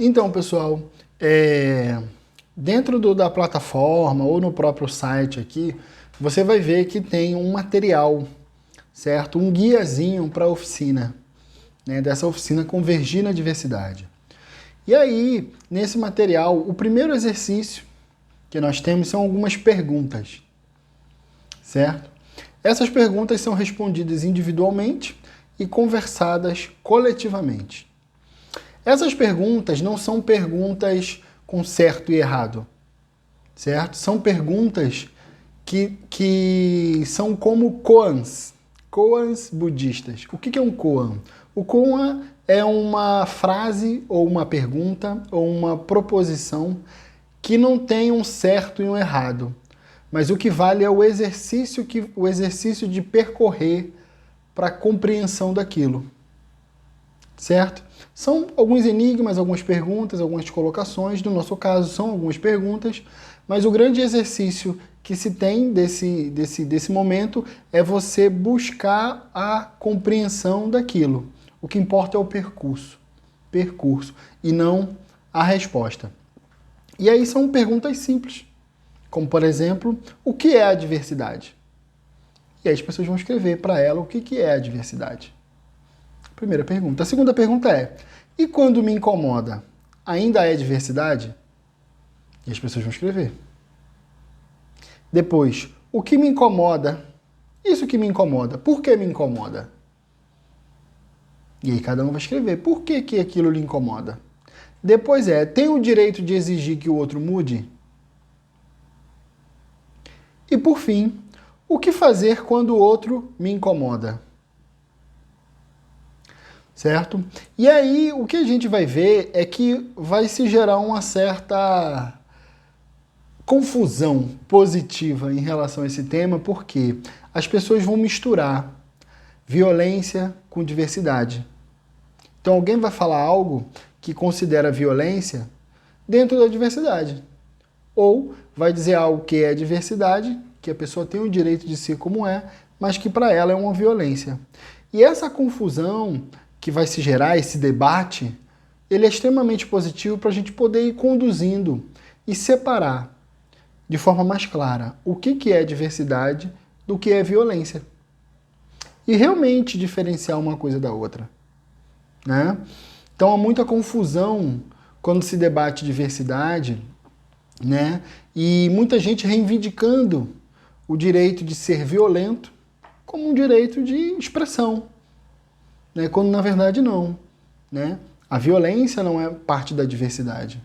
Então, pessoal, dentro da plataforma ou no próprio site aqui, você vai ver que tem um material, certo? Um guiazinho para a oficina, né? Dessa oficina Convergir na Diversidade. E aí, nesse material, o primeiro exercício que nós temos são algumas perguntas, certo? Essas perguntas são respondidas individualmente e conversadas coletivamente. Essas perguntas não são perguntas com certo e errado, certo? São perguntas que são como koans budistas. O que é um koan? O koan é uma frase ou uma pergunta ou uma proposição que não tem um certo e um errado, mas o que vale é o exercício de percorrer para a compreensão daquilo, certo? São alguns enigmas, algumas perguntas, algumas colocações. No nosso caso, são algumas perguntas, mas o grande exercício que se tem desse momento é você buscar a compreensão daquilo. O que importa é o percurso, e não a resposta. E aí são perguntas simples, como por exemplo, o que é a diversidade? E aí as pessoas vão escrever para ela o que é a diversidade. Primeira pergunta. A segunda pergunta é, e quando me incomoda, ainda é diversidade? E as pessoas vão escrever. Depois, o que me incomoda? Isso que me incomoda. Por que me incomoda? E aí cada um vai escrever. Por que aquilo lhe incomoda? Depois tem o direito de exigir que o outro mude? E por fim, o que fazer quando o outro me incomoda? Certo? E aí o que a gente vai ver é que vai se gerar uma certa confusão positiva em relação a esse tema, porque as pessoas vão misturar violência com diversidade. Então alguém vai falar algo que considera violência dentro da diversidade. Ou vai dizer algo que é diversidade, que a pessoa tem o direito de ser como é, mas que para ela é uma violência. E essa confusão que vai se gerar, esse debate, ele é extremamente positivo para a gente poder ir conduzindo e separar de forma mais clara o que é diversidade do que é violência. E realmente diferenciar uma coisa da outra, né? Então há muita confusão quando se debate diversidade, né? E muita gente reivindicando o direito de ser violento como um direito de expressão, né? Quando na verdade não, né? A violência não é parte da diversidade,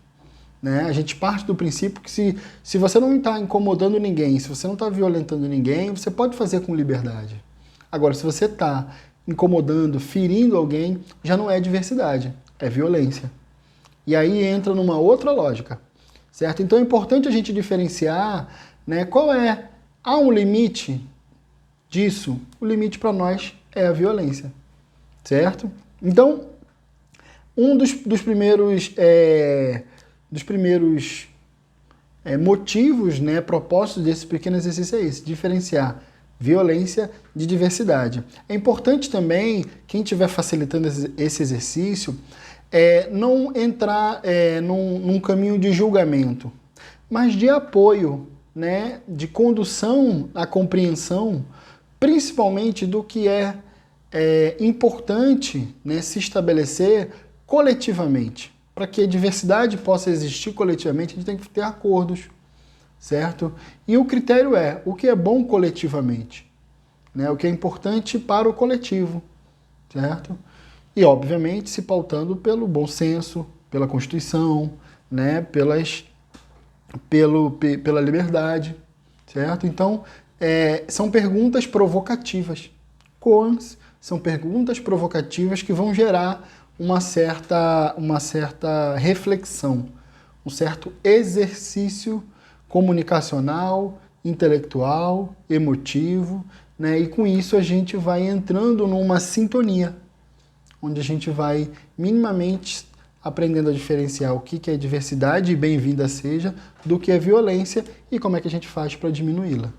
né? A gente parte do princípio que se você não está incomodando ninguém, se você não está violentando ninguém, você pode fazer com liberdade. Agora, se você está incomodando, ferindo alguém, já não é diversidade, é violência. E aí entra numa outra lógica, certo? Então é importante a gente diferenciar, né, há um limite disso, o limite para nós é a violência, certo? Então, um dos primeiros motivos, né, propostos desse pequeno exercício é esse, diferenciar violência de diversidade. É importante também, quem estiver facilitando esse exercício, não entrar num caminho de julgamento, mas de apoio, né, de condução à compreensão, principalmente do que é importante, né, se estabelecer coletivamente. Para que a diversidade possa existir coletivamente, a gente tem que ter acordos, certo? E o critério é o que é bom coletivamente, né? O que é importante para o coletivo, certo? E, obviamente, se pautando pelo bom senso, pela Constituição, né? Pela liberdade, certo? Então, são perguntas provocativas. Koans são perguntas provocativas que vão gerar uma certa reflexão, um certo exercício comunicacional, intelectual, emotivo, né? E com isso a gente vai entrando numa sintonia, onde a gente vai minimamente aprendendo a diferenciar o que é diversidade, e bem-vinda seja, do que é violência e como é que a gente faz para diminuí-la.